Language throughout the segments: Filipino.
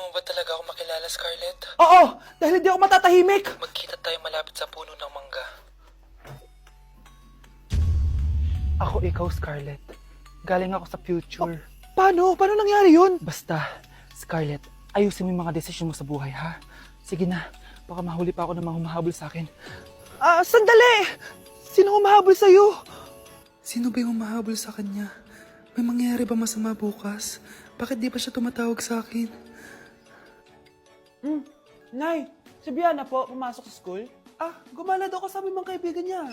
mo ba talaga ako makilala, Scarlett? Oo, dahil hindi ako matatahimik. Magkita tayo malapit sa puno ng mangga. Ako ikaw, Scarlett. Galing ako sa future. Paano? Paano nangyari yun? Basta, Scarlett, ayusin mo yung mga desisyon mo sa buhay, ha? Sige na, baka mahuli pa ako ng mga humahabol sa akin. Sandali! Sino humahabol sa'yo? Sino ba yung humahabol sa kanya? May mangyayari ba masama bukas? Bakit di pa siya tumatawag sa akin? Nay, si Biana po, pumasok sa school. Gumala daw kasama yung mga kaibigan niya.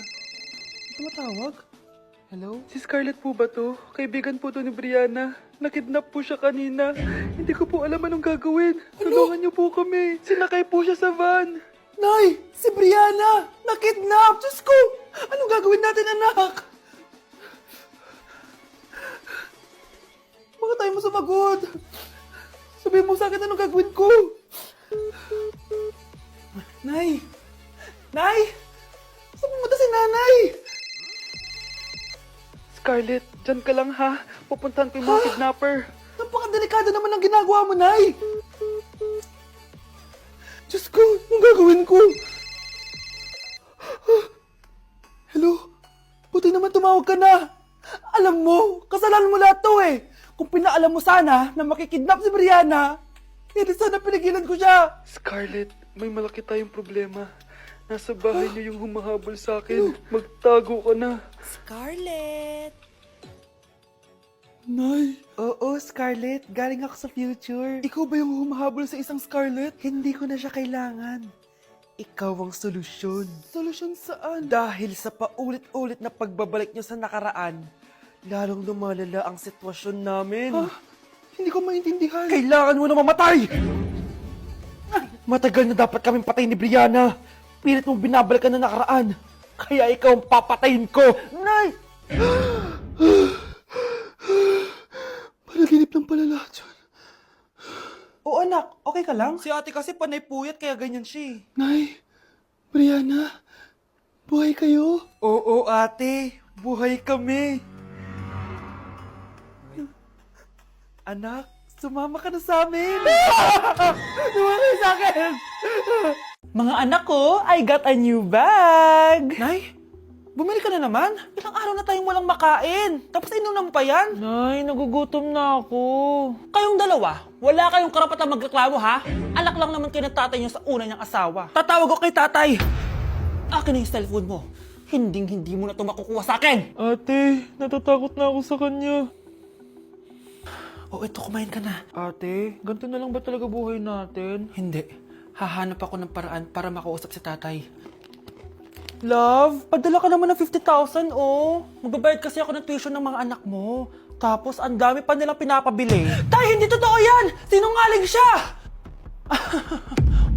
Tumatawag? Hello? Si Scarlett po ba to? Kaibigan po to ni Brianna. Nakidnap po siya kanina. Hindi ko po alam anong gagawin. Tulungan niyo po kami. Sinakay po siya sa van. Nay, si Brianna! Nakidnap! Diyos ko! Anong gagawin natin, anak? Bakit tayo mo sumagot? Sabihin mo sa akin anong gagawin ko. Nay! Nay! Saan pumunta si nanay? Scarlett, dyan ka lang ha. Pupuntahan ko yung mga kidnapper. Napakadelikado naman ang ginagawa mo, Nay! Diyos ko, anong gagawin ko? Hello? Buti naman tumawag ka na. Alam mo, kasalanan mo lahat to eh. Kung pinaalam mo sana na makikidnap si Brianna, hindi sana pinigilan ko siya. Scarlett, may malaki tayong problema. Nasa bahay niyo yung humahabol sa akin. Magtago ka na. Scarlett! Nay. Oo, Scarlett. Galing ako sa future. Ikaw ba yung humahabol sa isang Scarlett? Hindi ko na siya kailangan. Ikaw ang solusyon. Solusyon saan? Dahil sa paulit-ulit na pagbabalik niyo sa nakaraan, lalong lumalala ang sitwasyon namin. Hindi ko maintindihan. Kailangan mo na mamatay! Matagal na dapat kaming patay ni Brianna. Pilit mong binabalikan na nakaraan. Kaya ikaw ang papatayin ko. Nay! Panaginip lang pala lahat yun. Oo anak, okay ka lang? Si ate kasi panay puyat kaya ganyan siya. Nay, Brianna, buhay kayo? Oo ate, buhay kami. Anak, sumama ka na sa amin. Sumama kayo sa akin. Mga anak ko, I got a new bag. Nay, bumili ka na naman? Ilang araw na tayong walang makain. Tapos inunan mo pa yan? Nay, nagugutom na ako. Kayong dalawa, wala kayong karapatang magreklamo ha? Anak lang naman kayo ng tatay niyo sa una niyang asawa. Tatawag ko kay tatay. Akin na yung cellphone mo. Hinding-hindi mo na ito makukuha sa akin. Ate, natatakot na ako sa kanya. Ito, kumain ka na. Ate, ganito na lang ba talaga buhay natin? Hindi. Hahanap ako ng paraan para makausap si tatay. Love, padala ka naman ng 50,000, oh. Magbabayad kasi ako ng tuition ng mga anak mo. Tapos, ang dami pa nilang pinapabili. Tay, hindi totoo yan! Sinungaling siya!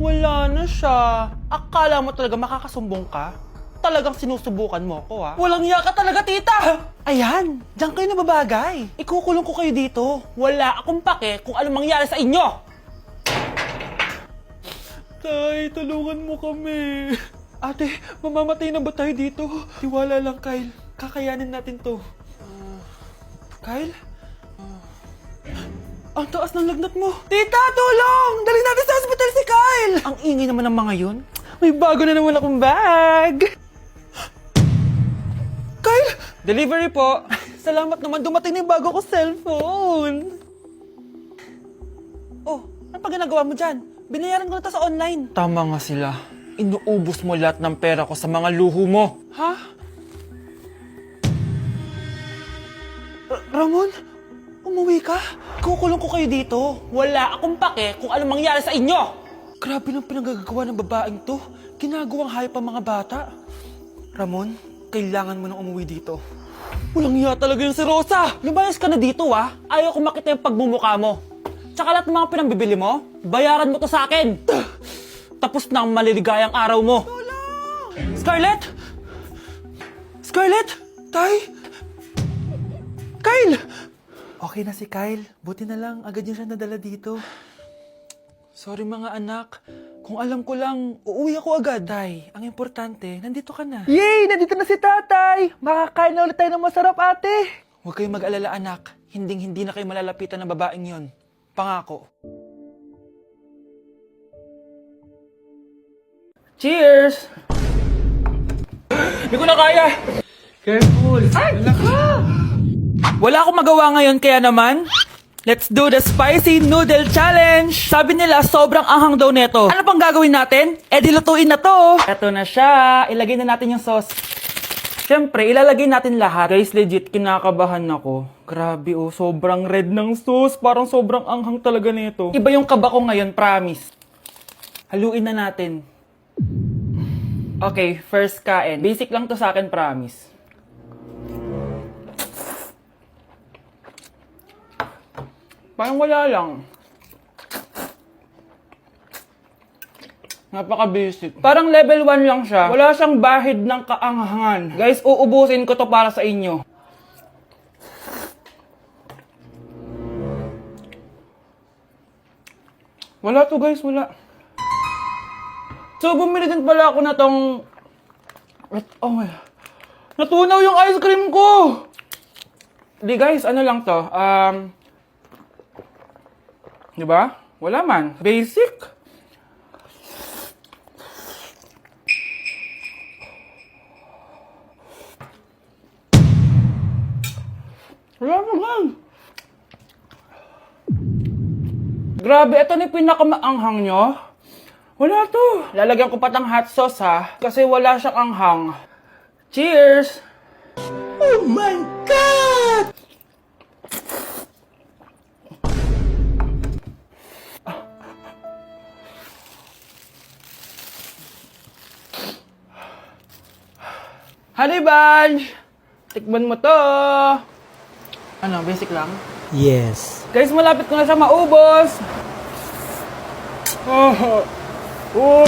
Wala na siya. Akala mo talaga makakasumbong ka? Talagang sinusubukan mo ko, ha? Walang iya ka talaga, tita! Ayan, diyan kayo nababagay. Ikukulong ko kayo dito. Wala akong pake kung anong mangyari sa inyo. Tay, tulungan mo kami. Ate, mamamatay na ba tayo dito? Tiwala lang, Kyle. Kakayanin natin to. Kyle? Ang taas ng lagnat mo. Tita, tulong! Dali natin sa hospital si Kyle! Ang ingay naman ng mga yun. May bago na naman akong bag. Kyle! Delivery po. Salamat naman, dumating na yung bago ko cellphone. Oh, ano pa ginagawa mo dyan? Binayaran ko na to sa online. Tama nga sila. Inuubos mo lahat ng pera ko sa mga luho mo. Ha? Ramon? Umuwi ka? Kukulong ko kayo dito. Wala akong pake kung anong mangyari sa inyo. Grabe ng pinagagawa ng babaeng to. Ginagawang hayop ang mga bata. Ramon, kailangan mo nang umuwi dito. Walang iya talaga yung si Rosa. Lumayas ka na dito, ha? Ayaw ko makita yung pagmumukha mo. Tsaka lahat ng mga pinambibili mo, bayaran mo to sa akin. Tapos na ang maliligayang araw mo. Scarlett! Scarlett! Tay! Kyle! Okay na si Kyle. Buti na lang, agad niya siya nadala dito. Sorry mga anak. Kung alam ko lang, uuwi ako agad. Tay, ang importante, nandito ka na. Yay! Nandito na si tatay! Makakain na ulit tayo ng masarap, ate! Huwag kayong mag-alala, anak. Hinding-hindi na kayo malalapitan ng babaeng yon. Pangako. Cheers! Hindi ko na kaya! Careful! Ay! Wala akong magawa ngayon kaya naman, let's do the spicy noodle challenge! Sabi nila sobrang anghang daw neto. Ano pang gagawin natin? Eh di lutuin na to! Eto na siya. Ilagay na natin yung sauce. Siyempre, ilalagay natin lahat. Guys, legit, kinakabahan ako. Grabe oh, sobrang red ng sauce. Parang sobrang anghang talaga nito. Iba yung kaba ko ngayon, promise. Haluin na natin. Okay, first kain. Basic lang to sa akin, promise. Parang wala lang. Napaka-basic. Parang level 1 lang siya. Wala siyang bahid ng kaanghangan. Guys, uubusin ko to para sa inyo. Wala to guys, wala. So, bumili din pala ako na tong... Oh my... Natunaw yung ice cream ko! Di guys, ano lang to? Di ba? Wala man. Basic. Wala naman. Grabe, ito na yung pinakamaanghang nyo. Wala to. Lalagyan ko pa ng hot sauce ha. Kasi wala siyang anghang. Cheers! Oh my God! Honey Bunch! Tikman mo to! Ano, basic lang? Yes. Guys, malapit ko na siya maubos! Oh!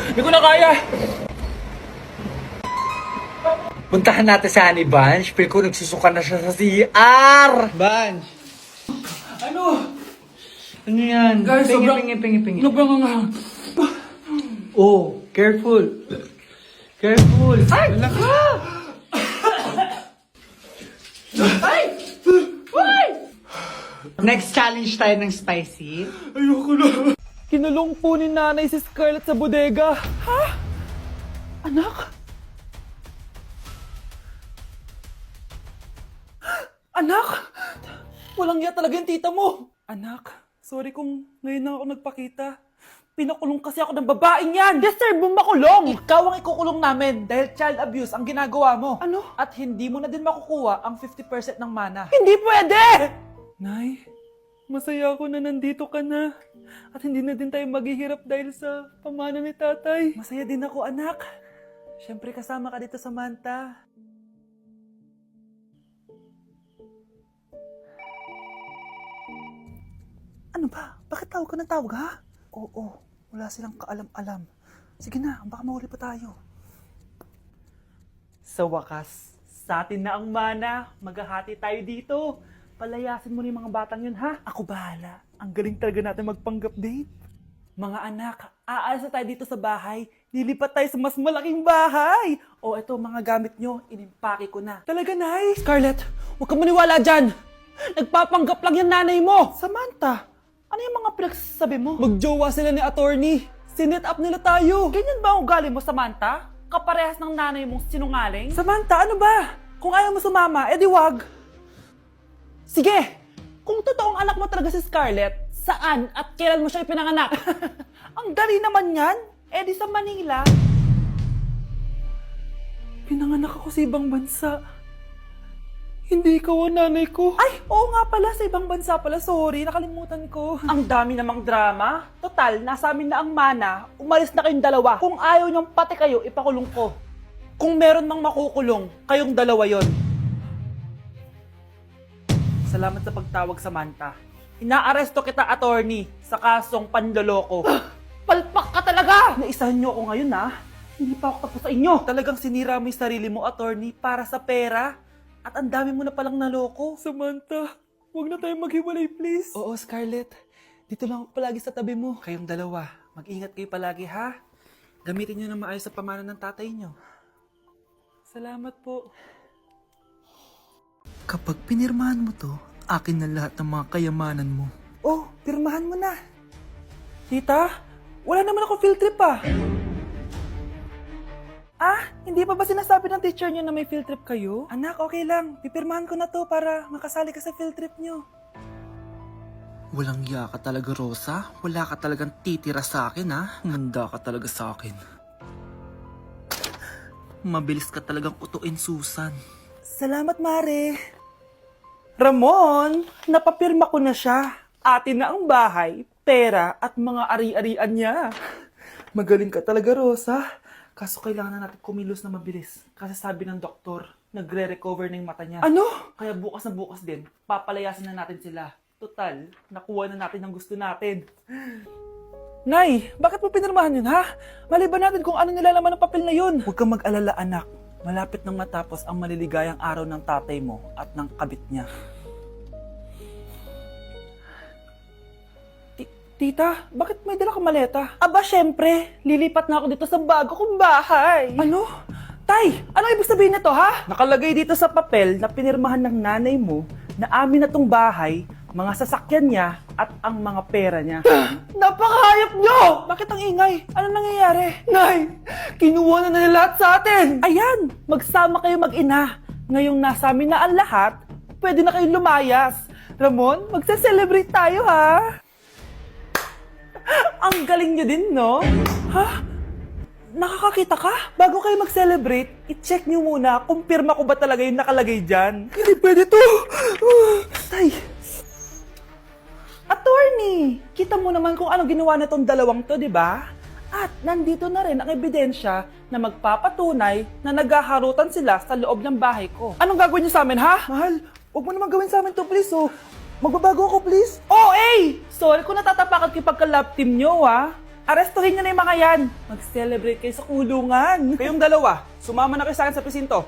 Hindi ko na kaya! Puntahan natin sa Honey Bunch. Feel ko nagsusuka na siya sa CR. Bunch! Ano? Ano yan? Guys, Pingi. Sobrang anghang. Oh, careful. Careful. Ay! Wala ka! Next challenge tayo ng spicy. Ayoko na. Kinulong po ni nanay si Scarlett sa bodega. Ha? Anak? Anak? Walang iya talaga yung tita mo. Anak, sorry kung ngayon na ako nagpakita. Pinakulong kasi ako ng babaeng yan! Deserve mo makulong! Ikaw ang ikukulong namin dahil child abuse ang ginagawa mo. Ano? At hindi mo na din makukuha ang 50% ng mana. Hindi pwede! Nay, masaya ako na nandito ka na. At hindi na din tayo maghihirap dahil sa pamana ni tatay. Masaya din ako, anak. Siyempre kasama ka dito sa Manta. Ano ba? Bakit tawag ka ng tawag, ha? Oo, wala silang kaalam-alam. Sige na, baka mahuli pa tayo. Sa wakas, sa atin na ang mana. Maghahati tayo dito. Palayasin mo na yung mga batang yun, ha? Ako bahala. Ang galing talaga natin magpanggap date. Mga anak, aalis na tayo dito sa bahay. Lilipat tayo sa mas malaking bahay. O eto, mga gamit nyo, inimpake ko na. Talaga, Nay? Scarlett, huwag ka maniwala dyan. Nagpapanggap lang yung nanay mo. Samantha, ano yung mga pinagsasabi mo? Magjowa sila ni attorney. Sinet up nila tayo. Ganyan ba ang ugali mo, Samantha? Kaparehas ng nanay mong sinungaling? Samantha, ano ba? Kung ayaw mo sumama, edi wag. Sige, kung totoong anak mo talaga si Scarlett, saan at kailan mo siya ipinanganak? Ang dali naman yan. Edi sa Manila. Pinanganak ako sa ibang bansa. Hindi ikaw ang nanay ko. Ay, oo nga pala, sa ibang bansa pala. Sorry, nakalimutan ko. Ang dami namang drama. Total, nasa amin na ang mana. Umalis na kayong dalawa. Kung ayaw niyong pati kayo, ipakulong ko. Kung meron mang makukulong, kayong dalawa yon. Salamat sa pagtawag, Samantha. Inaaresto kita, attorney, sa kasong panloloko. Palpak ka talaga! Naisahan niyo ako ngayon, ha? Hindi pa ako tapos sa inyo. Talagang sinira mo yung sarili mo, attorney, para sa pera. At ang dami mo na palang naloko. Samantha, huwag na tayong maghiwalay, please. Oo, Scarlett. Dito lang ako palagi sa tabi mo. Kayong dalawa, mag-ingat kayo palagi, ha? Gamitin niyo na maayos sa pamana ng tatay niyo. Salamat po. Kapag pinirmahan mo to, akin na lahat ng mga kayamanan mo. Oh, pirmahan mo na. Tita, Wala naman ako field trip ah. Ah, hindi pa ba sinasabi ng teacher niyo na may field trip kayo? Anak, okay lang. Pipirmahan ko na to para makasali ka sa field trip niyo. Walang iya ka talaga, Rosa. Wala ka talagang titira sa akin, ha? Manda ka talaga sa akin. Mabilis ka talagang utuin, Susan. Salamat, Mare. Ramon, napapirma ko na siya. Atin na ang bahay, pera at mga ari-arian niya. Magaling ka talaga, Rosa. Kaso kailangan na natin kumilos na mabilis. Kasi sabi ng doktor, nagre-recover na yung mata niya. Ano? Kaya bukas na bukas din, papalayasin na natin sila. Total, nakuha na natin ang gusto natin. Nay, bakit mo pinirmahan yun, ha? Maliban natin kung ano nilalaman ng papel na yun. Huwag kang mag-alala, anak. Malapit nang matapos ang maliligayang araw ng tatay mo at ng kabit niya. Tita, bakit may dala kang maleta? Aba, syempre. Lilipat na ako dito sa bago kong bahay. Ano? Tay, ano ibig sabihin nito, ha? Nakalagay dito sa papel na pinirmahan ng nanay mo na amin na tong bahay, mga sasakyan niya at ang mga pera niya. Napakahayop nyo! Bakit ang ingay? Ano nangyayari? Nay, kinuha na nila lahat sa atin! Ayan, magsama kayo mag-ina. Ngayong nasa amin na ang lahat, pwede na kayong lumayas. Ramon, magse-celebrate tayo, ha? Ang galing nyo din, no? Ha? Nakakakita ka? Bago kayo mag-celebrate, i-check nyo muna kung pirma ko ba talaga yung nakalagay dyan. Hindi pwede to! Tay! Attorney! Kita mo naman kung anong ginawa na tong dalawang to, di ba? At nandito na rin ang ebidensya na magpapatunay na naghaharutan sila sa loob ng bahay ko. Anong gagawin niyo sa amin, ha? Mahal, huwag mo naman gawin sa amin to, please, oh. Magbabago ako, please. Oh, eh! Sorry kung natatapakan kayo pagka-love team nyo, ha? Arestuhin nyo na yung mga yan. Mag-celebrate kayo sa kulungan. Kayong dalawa, sumama na kayo sa akin sa presinto.